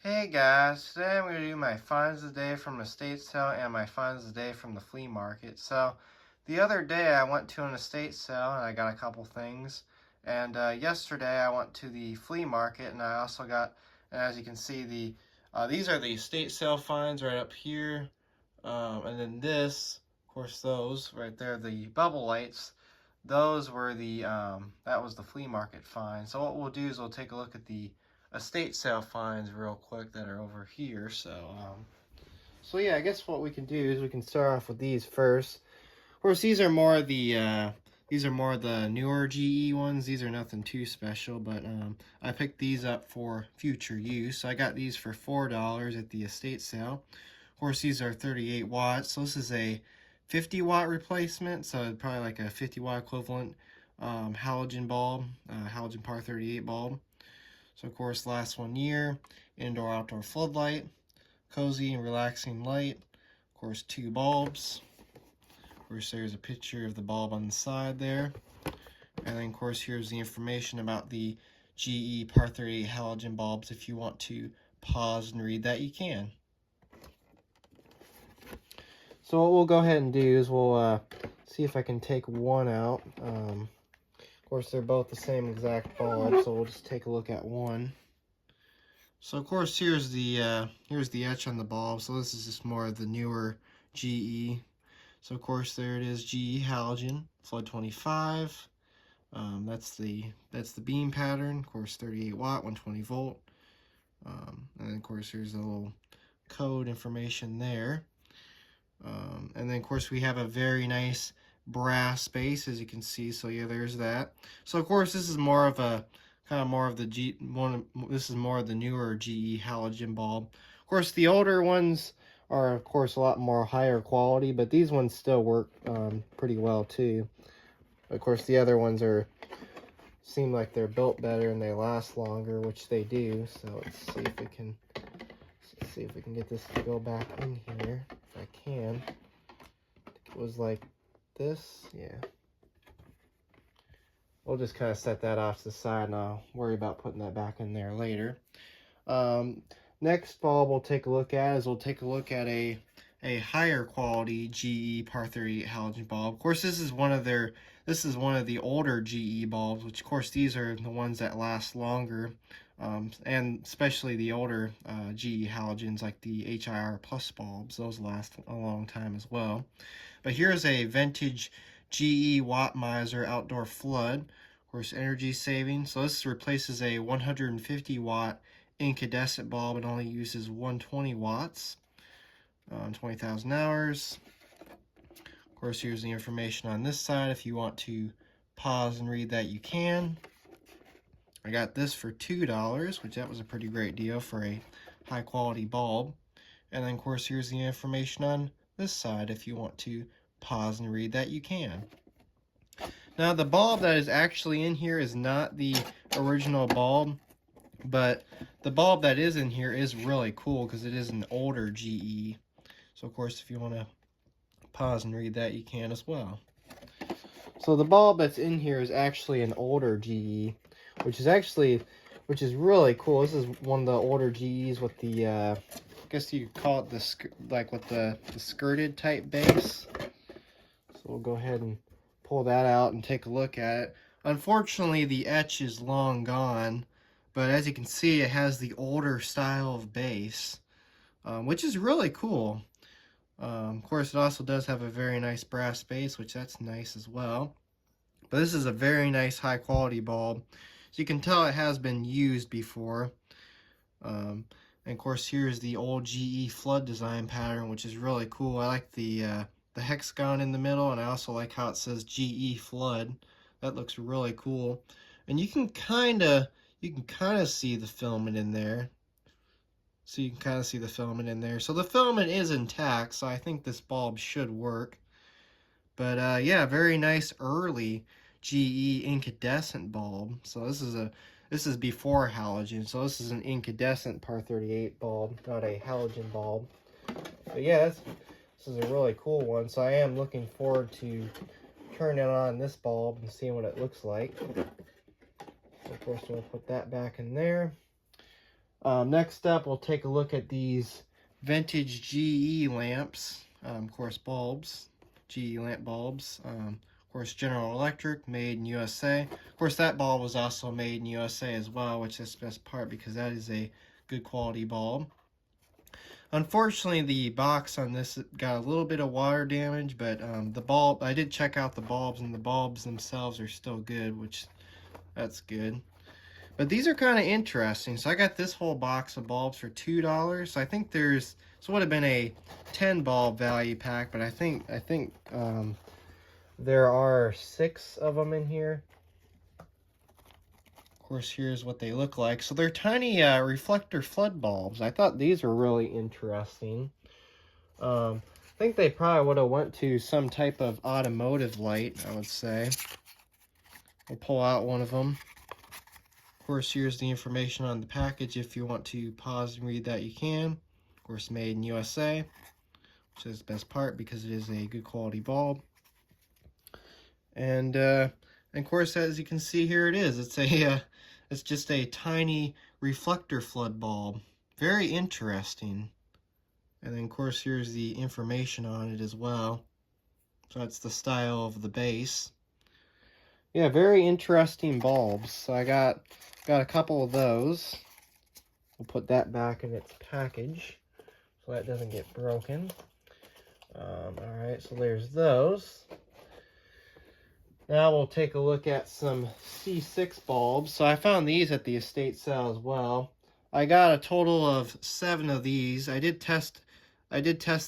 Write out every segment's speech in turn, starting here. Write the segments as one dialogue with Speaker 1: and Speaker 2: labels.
Speaker 1: Hey guys, today I'm going to do my finds of the day from the estate sale and my finds of the day from the flea market. So, the other day I went to an estate sale and I got a couple things. And yesterday I went to the flea market and I also got, and as you can see, these are the estate sale finds right up here. And then this, of course, those right there, the bubble lights, those were that was the flea market find. So what we'll do is we'll take a look at the estate sale finds real quick that are over here. So yeah, I guess what we can do is we can start off with these first. Of course, these are more the newer GE ones. These are nothing too special, but I picked these up for future use. So I got these for $4 at the estate sale. Of course, these are 38 watts, so this is a 50 watt replacement, so probably like a 50 watt equivalent halogen bulb, halogen par 38 bulb. So of course, lasts 1 year. Indoor outdoor floodlight, cozy and relaxing light. Of course, 2 bulbs. Of course, there's a picture of the bulb on the side there. And then of course, here's the information about the GE par 38 halogen bulbs. If you want to pause and read that, you can. So what we'll go ahead and do is we'll see if I can take one out. Of course, they're both the same exact bulb, so we'll just take a look at one. So of course, here's the etch on the bulb. So this is just more of the newer GE. So of course, there it is, GE halogen, flood 25. That's the beam pattern. Of course, 38 watt, 120 volt. And then of course, here's the little code information there. And then of course we have a very nice brass base, as you can see. So yeah, there's that. So of course this is more of the this is more of the newer GE halogen bulb. Of course the older ones are of course a lot more higher quality, but these ones still work pretty well too. Of course the other ones seem like they're built better and they last longer, which they do. So let's see if we can get this to go back in here. If I can. It was like this, yeah. We'll just kind of set that off to the side and I'll worry about putting that back in there later. Next bulb we'll take a look at a higher quality GE par 38 halogen bulb. Of course, this is one of the older GE bulbs, which of course these are the ones that last longer, and especially the older GE halogens like the HIR plus bulbs. Those last a long time as well. But here's a vintage GE Wattmizer outdoor flood. Of course, energy saving. So this replaces a 150 watt incandescent bulb. It only uses 120 watts on 20,000 hours. Of course, here's the information on this side. If you want to pause and read that, you can. I got this for $2, which that was a pretty great deal for a high quality bulb. And then of course, here's the information on this side. If you want to pause and read that, you can. Now the bulb that is actually in here is not the original bulb, but the bulb that is in here is really cool because it is an older GE. So of course, if you want to pause and read that, you can as well. So the bulb that's in here is actually an older GE, which is really cool. This is one of the older GEs with the I guess you could call it the skirted type base. So we'll go ahead and pull that out and take a look at it. Unfortunately, the etch is long gone, but as you can see, it has the older style of base, which is really cool. Of course, it also does have a very nice brass base, which that's nice as well. But this is a very nice high quality bulb. So you can tell it has been used before. And of course, here's the old GE flood design pattern, which is really cool. I like the hexagon in the middle, and I also like how it says GE flood. That looks really cool. And you can kind of see the filament in there. So you can kind of see the filament in there. So the filament is intact, so I think this bulb should work. But yeah, very nice early GE incandescent bulb. So this is before halogen. So this is an incandescent par 38 bulb, not a halogen bulb. But yeah, this is a really cool one. So I am looking forward to turning on this bulb and seeing what it looks like. So of course we'll put that back in there. Next up, we'll take a look at these vintage GE lamps. Of course, bulbs, GE lamp bulbs. Of course, General Electric, made in USA. Of course, that bulb was also made in USA as well, which is the best part because that is a good quality bulb. Unfortunately, the box on this got a little bit of water damage, but the bulb, I did check out the bulbs, and the bulbs themselves are still good, which that's good. But these are kind of interesting. So I got this whole box of bulbs for $2. So I think there's, so it would have been a 10 bulb value pack, but I think there are 6 of them in here. Of course, here's what they look like. So they're tiny reflector flood bulbs. I thought these were really interesting. I think they probably would have went to some type of automotive light, I would say. We'll pull out one of them. Of course, here's the information on the package. If you want to pause and read that, you can. Of course, made in USA, which is the best part because it is a good quality bulb. And of course, as you can see here, it is. It's just a tiny reflector flood bulb. Very interesting. And then, of course, here's the information on it as well. So that's the style of the base. Yeah, very interesting bulbs. So I got a couple of those. We'll put that back in its package so that doesn't get broken. Alright, so there's those. Now we'll take a look at some C6 bulbs. So I found these at the estate sale as well. I got a total of 7 of these. I did test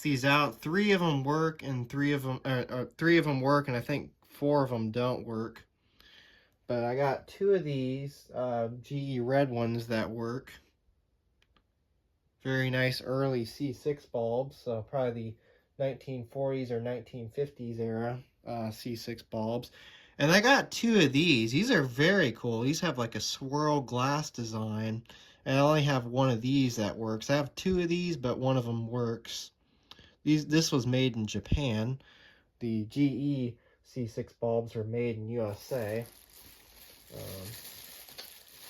Speaker 1: these out. 3 of them work, and 3 of them work, and I think 4 of them don't work. But I got 2 of these GE red ones that work. Very nice early C6 bulbs, so probably the 1940s or 1950s era C6 bulbs. And I got 2 of these. These are very cool. These have like a swirl glass design. And I only have 1 of these that works. I have 2 of these, but 1 of them works. This was made in Japan. The GE C6 bulbs are made in USA.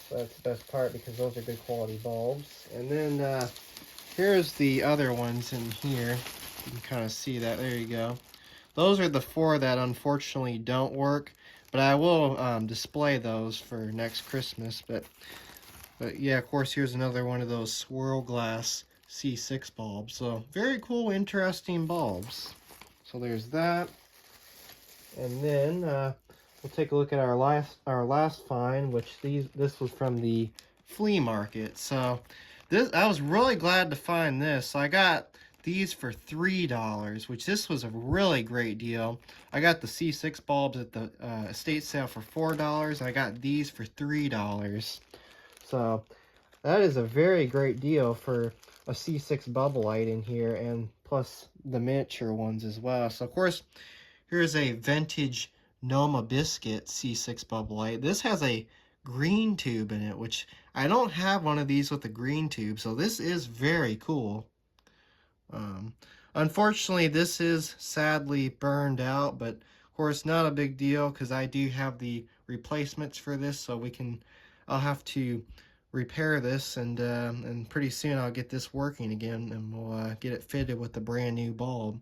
Speaker 1: So that's the best part because those are good quality bulbs. And then here's the other ones in here. You can kind of see that. There you go. Those are the 4 that unfortunately don't work, but I will display those for next Christmas. But yeah, of course, here's another one of those swirl glass C6 bulbs. So very cool, interesting bulbs. So there's that. And then we'll take a look at our last find, which this was from the flea market. So I was really glad to find this. So I got these for $3, which this was a really great deal. I got the C6 bulbs at the estate sale for $4. I got these for $3. So that is a very great deal for a C6 bubble light in here, and plus the miniature ones as well. So of course, here's a vintage Noma Biscuit C6 bubble light. This has a green tube in it, which I don't have one of these with a green tube, so this is very cool. Unfortunately, this is sadly burned out, but of course not a big deal because I do have the replacements for this, so I'll have to repair this, and pretty soon I'll get this working again, and we'll get it fitted with a brand new bulb.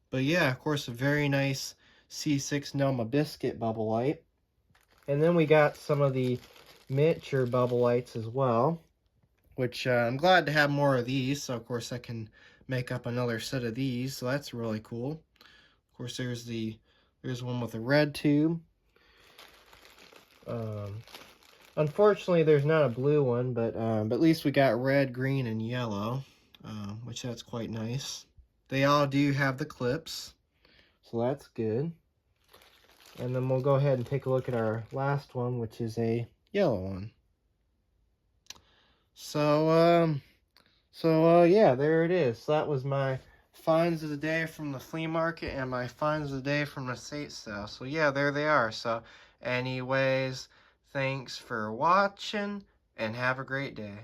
Speaker 1: But yeah, of course, a very nice C6 Noma Biscuit bubble light. And then we got some of the miniature bubble lights as well, which I'm glad to have more of these. So of course I can make up another set of these. So that's really cool. Of course, there's one with a red tube. Unfortunately, there's not a blue one, but at least we got red, green, and yellow, which that's quite nice. They all do have the clips, so that's good. And then we'll go ahead and take a look at our last one, which is a yellow one. So, yeah, there it is. So that was my finds of the day from the flea market and my finds of the day from the estate sale. So yeah, there they are. So anyways, thanks for watching and have a great day.